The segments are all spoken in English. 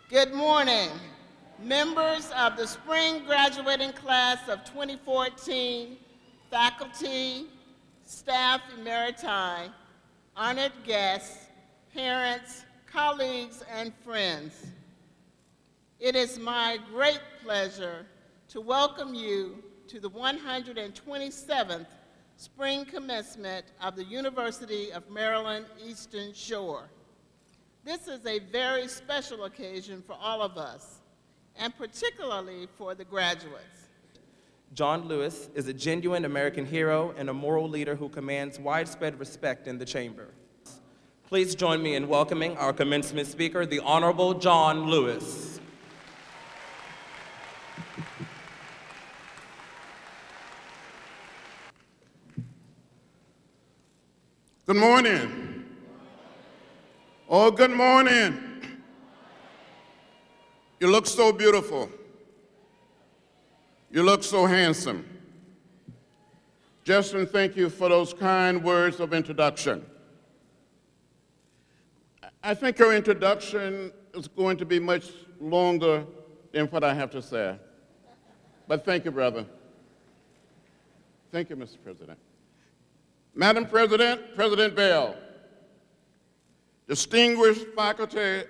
Good morning, members of the spring graduating class of 2014, faculty, staff emeriti, honored guests, parents, colleagues, and friends. It is my great pleasure to welcome you to the 127th Spring Commencement of the University of Maryland Eastern Shore. This is a very special occasion for all of us, and particularly for the graduates. John Lewis is a genuine American hero and a moral leader who commands widespread respect in the chamber. Please join me in welcoming our commencement speaker, the Honorable John Lewis. Good morning. Oh, good morning. You look so beautiful. You look so handsome. Justin, thank you for those kind words of introduction. I think your introduction is going to be much longer than what I have to say. But thank you, brother. Thank you, Mr. President. Madam President, President Bell, distinguished faculty,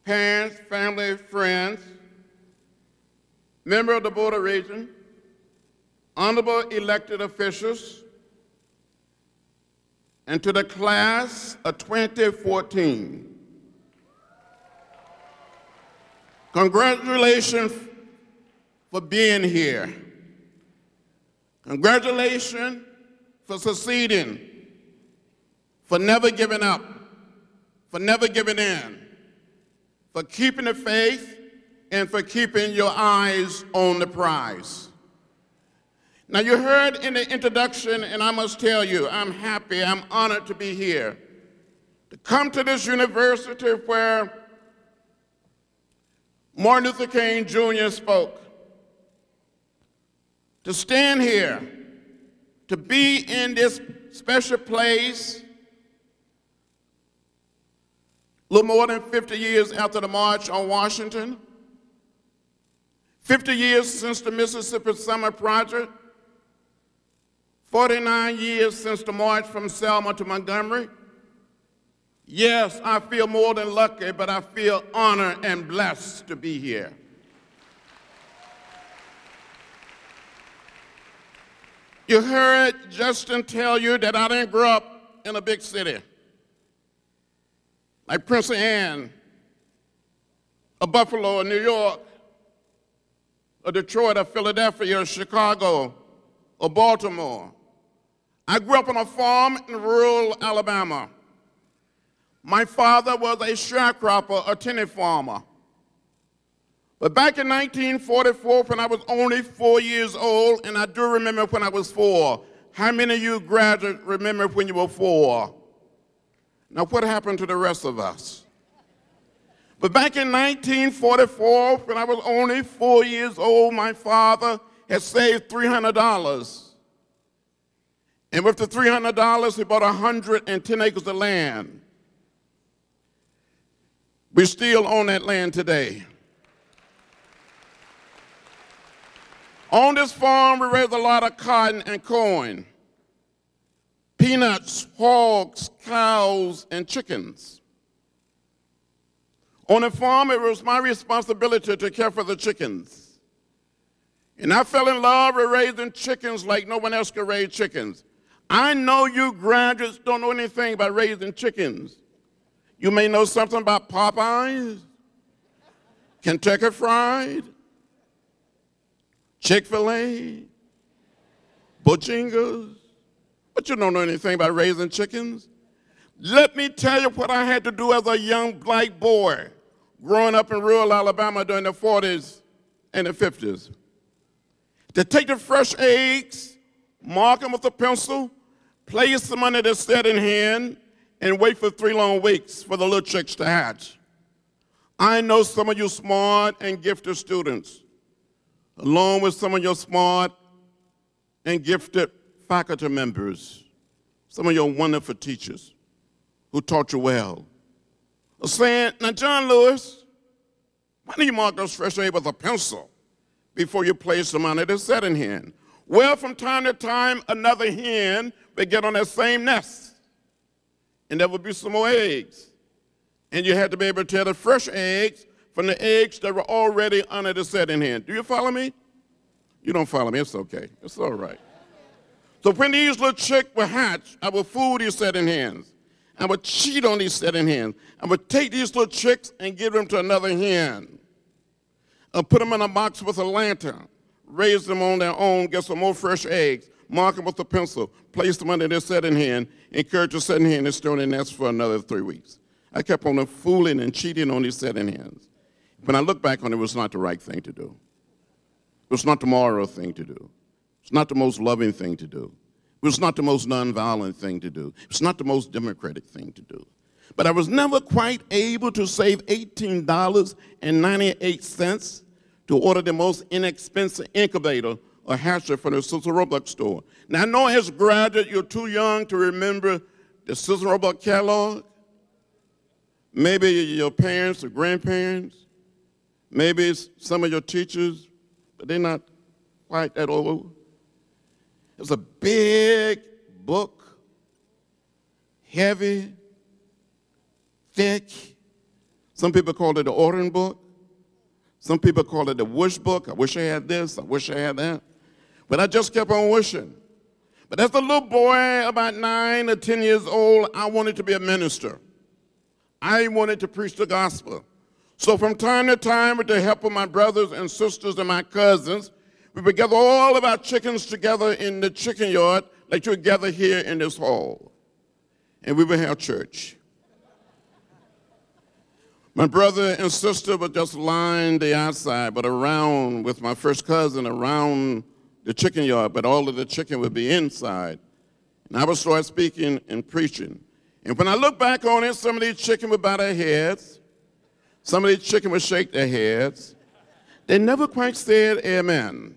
parents, family, friends, member of the Board of Regents, honorable elected officials, and to the class of 2014. Congratulations for being here. Congratulations for succeeding, for never giving up, for never giving in, for keeping the faith, and for keeping your eyes on the prize. Now, you heard in the introduction, and I must tell you, I'm happy, I'm honored to be here, to come to this university where Martin Luther King Jr. spoke, to stand here, to be in this special place, a little more than 50 years after the March on Washington, 50 years since the Mississippi Summer Project, 49 years since the march from Selma to Montgomery. Yes, I feel more than lucky, but I feel honored and blessed to be here. You heard Justin tell you that I didn't grow up in a big city, like Prince Anne, or Buffalo, or New York, or Detroit, or Philadelphia, or Chicago, or Baltimore. I grew up on a farm in rural Alabama. My father was a sharecropper, a tenant farmer. But back in 1944, when I was only 4 years old, and I do remember when I was 4, how many of you graduates remember when you were 4? Now, what happened to the rest of us? But back in 1944, when I was only 4 years old, my father had saved $300. And with the $300, he bought 110 acres of land. We still own that land today. On this farm, we raised a lot of cotton and corn, peanuts, hogs, cows, and chickens. On the farm, it was my responsibility to care for the chickens. And I fell in love with raising chickens like no one else could raise chickens. I know you graduates don't know anything about raising chickens. You may know something about Popeyes, Kentucky Fried, Chick-fil-A, Bojangles, but you don't know anything about raising chickens. Let me tell you what I had to do as a young black boy growing up in rural Alabama during the 40s and the 50s. To take the fresh eggs, mark them with a pencil, place them under the setting hen, and wait for 3 long weeks for the little chicks to hatch. I know some of you smart and gifted students, along with some of your smart and gifted faculty members, some of your wonderful teachers who taught you well, are saying, now John Lewis, Why do you mark those fresh eggs with a pencil before you place them under the setting hen? Well, from time to time, another hen would get on that same nest, and there would be some more eggs. And you had to be able to tell the fresh eggs from the eggs that were already under the setting hen. Do you follow me? You don't follow me, it's okay. It's all right. So when these little chicks were hatched, I would fool these setting hens. I would cheat on these setting hens. I would take these little chicks and give them to another hen. I'd put them in a box with a lantern, raise them on their own, get some more fresh eggs, mark them with a pencil, place them under their setting hen, encourage the setting hen to stay on their nest for another 3 weeks. I kept on fooling and cheating on these setting hens. When I look back on it, it was not the right thing to do. It was not the moral thing to do. It's not the most loving thing to do. It was not the most nonviolent thing to do. It's not the most democratic thing to do. But I was never quite able to save $18.98 to order the most inexpensive incubator or hatcher from the Sister Roebuck store. Now, I know as a graduate, you're too young to remember the Sister Roebuck catalog. Maybe your parents or grandparents. Maybe it's some of your teachers, but they're not quite that old. It's a big book, heavy, thick. Some people call it the ordering book. Some people call it the wish book. I wish I had this. I wish I had that. But I just kept on wishing. But as a little boy, about 9 or 10 years old, I wanted to be a minister. I wanted to preach the gospel. So from time to time, with the help of my brothers and sisters and my cousins, we would gather all of our chickens together in the chicken yard like you would gather here in this hall. And we would have church. My brother and sister would just line the outside, but around with my first cousin around the chicken yard, but all of the chicken would be inside. And I would start speaking and preaching. And when I look back on it, some of these chicken would bow their heads. Some of these chicken would shake their heads. They never quite said amen.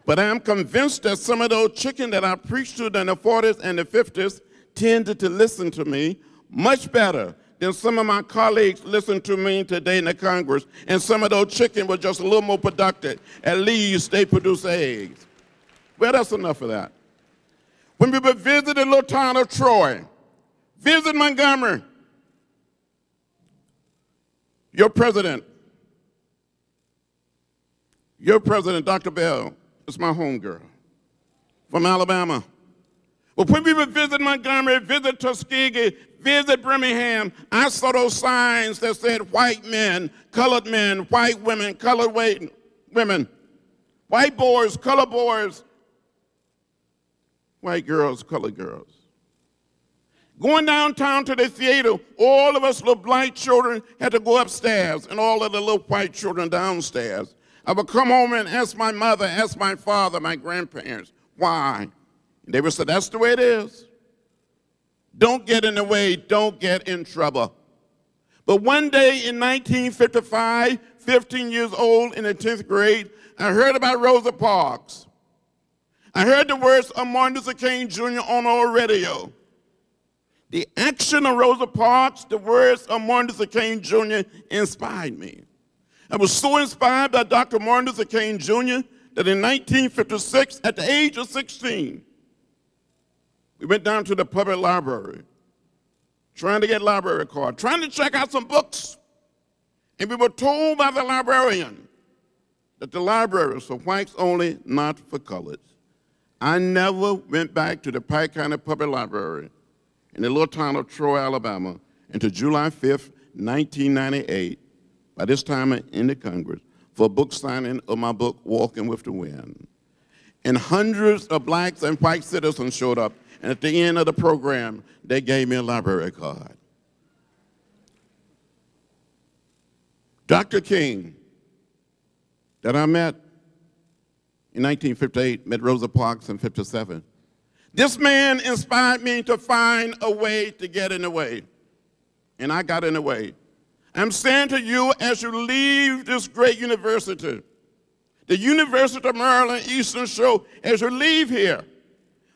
But I am convinced that some of those chicken that I preached to in the 40s and the 50s tended to listen to me much better than some of my colleagues listen to me today in the Congress. And some of those chicken were just a little more productive. At least they produce eggs. Well, that's enough of that. When we would visit the little town of Troy, visit Montgomery, your president, Dr. Bell, is my homegirl from Alabama. But when we would visit Montgomery, visit Tuskegee, visit Birmingham, I saw those signs that said white men, colored men, white women, colored women, white boys, colored boys, white girls, colored girls. Going downtown to the theater, all of us little black children had to go upstairs and all of the little white children downstairs. I would come home and ask my mother, ask my father, my grandparents, why? And they would say, that's the way it is. Don't get in the way, don't get in trouble. But one day in 1955, 15 years old in the 10th grade, I heard about Rosa Parks. I heard the words of Martin Luther King Jr. on our radio. The action of Rosa Parks, the words of Martin Luther King Jr. inspired me. I was so inspired by Dr. Martin Luther King Jr. that in 1956, at the age of 16, we went down to the public library, trying to get a library card, trying to check out some books. And we were told by the librarian that the library was for whites only, not for coloreds. I never went back to the Pike County Public Library in the little town of Troy, Alabama, until July 5th, 1998. By this time in the Congress, for a book signing of my book, Walking with the Wind. And hundreds of blacks and white citizens showed up, and at the end of the program, they gave me a library card. Dr. King, that I met in 1958, met Rosa Parks in 57. This man inspired me to find a way to get in the way, and I got in the way. I'm saying to you, as you leave this great university, the University of Maryland Eastern Shore, as you leave here,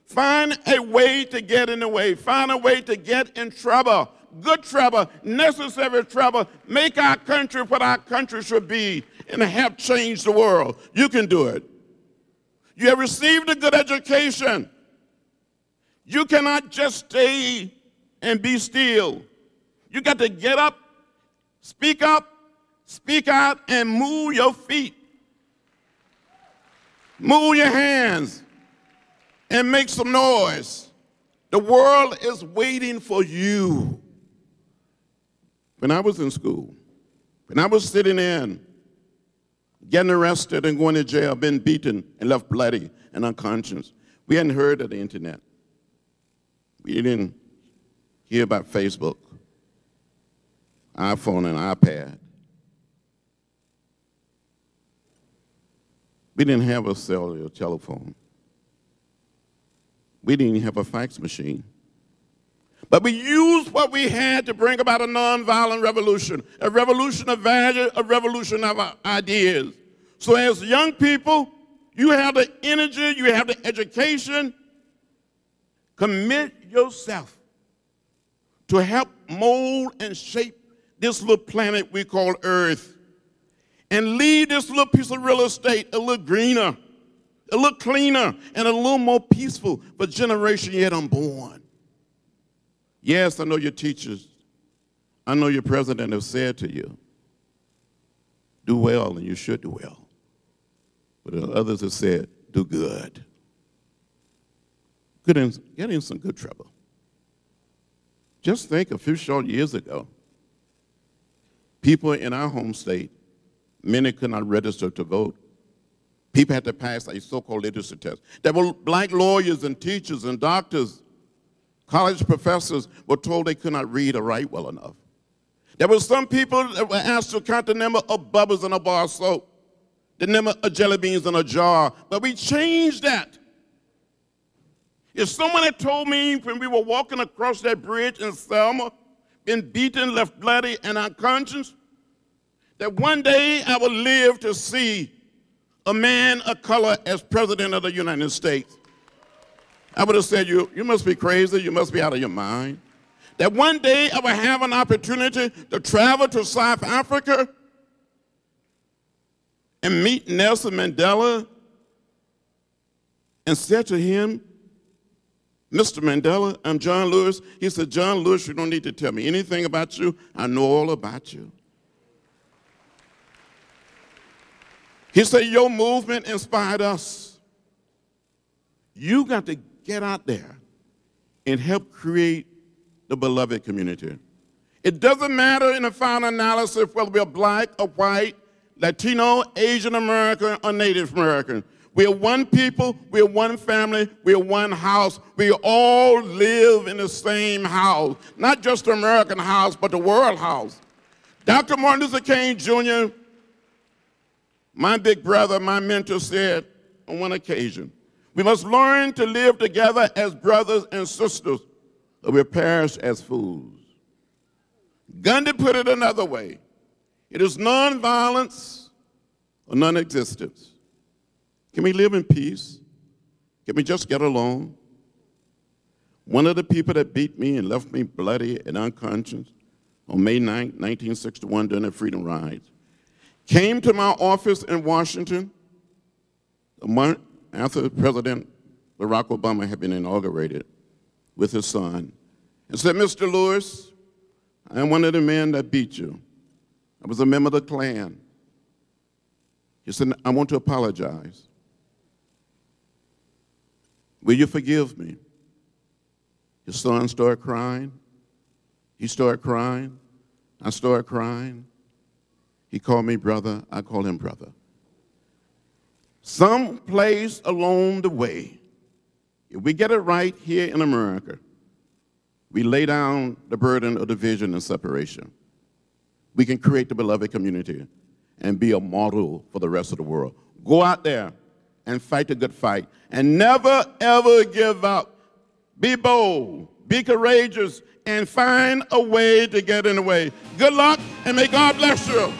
find a way to get in the way. Find a way to get in trouble, good trouble, necessary trouble, make our country what our country should be, and help change the world. You can do it. You have received a good education. You cannot just stay and be still. You got to get up, speak out, and move your feet. Move your hands and make some noise. The world is waiting for you. When I was in school, when I was sitting in, getting arrested and going to jail, been beaten and left bloody and unconscious, we hadn't heard of the internet. We didn't hear about Facebook, iPhone, and iPad. We didn't have a cellular telephone. We didn't even have a fax machine. But we used what we had to bring about a nonviolent revolution, a revolution of value, a revolution of ideas. So as young people, you have the energy, you have the education. Commit yourself to help mold and shape this little planet we call Earth, and leave this little piece of real estate a little greener, a little cleaner, and a little more peaceful for generation yet unborn. Yes, I know your teachers, I know your president have said to you, do well and you should do well. But others have said, do good. Get in some good trouble. Just think a few short years ago, people in our home state, many could not register to vote. People had to pass a so-called literacy test. There were black lawyers and teachers and doctors, college professors were told they could not read or write well enough. There were some people that were asked to count the number of bubbles in a bar of soap, the number of jelly beans in a jar, but we changed that. If someone had told me when we were walking across that bridge in Selma, been beaten, left bloody, and unconscious, that one day I would live to see a man of color as president of the United States, I would have said, you must be crazy, you must be out of your mind. That one day I would have an opportunity to travel to South Africa and meet Nelson Mandela and said to him, Mr. Mandela, I'm John Lewis. He said, John Lewis, you don't need to tell me anything about you. I know all about you. He said, your movement inspired us. You got to get out there and help create the beloved community. It doesn't matter in the final analysis whether we're black or white, Latino, Asian American, or Native American. We are one people, we are one family, we are one house. We all live in the same house, not just the American house, but the world house. Dr. Martin Luther King Jr., my big brother, my mentor, said on one occasion, we must learn to live together as brothers and sisters, or we'll perish as fools. Gandhi put it another way. It is nonviolence or non-existence. Can we live in peace? Can we just get along? One of the people that beat me and left me bloody and unconscious on May 9, 1961 during the Freedom Rides, came to my office in Washington a month after President Barack Obama had been inaugurated with his son and said, Mr. Lewis, I am one of the men that beat you. I was a member of the Klan. He said, I want to apologize. Will you forgive me? His son started crying. He started crying. I started crying. He called me brother. I called him brother. Someplace along the way, if we get it right here in America, we lay down the burden of division and separation. We can create the beloved community and be a model for the rest of the world. Go out there and fight a good fight. And never, ever give up. Be bold, be courageous, and find a way to get in the way. Good luck, and may God bless you.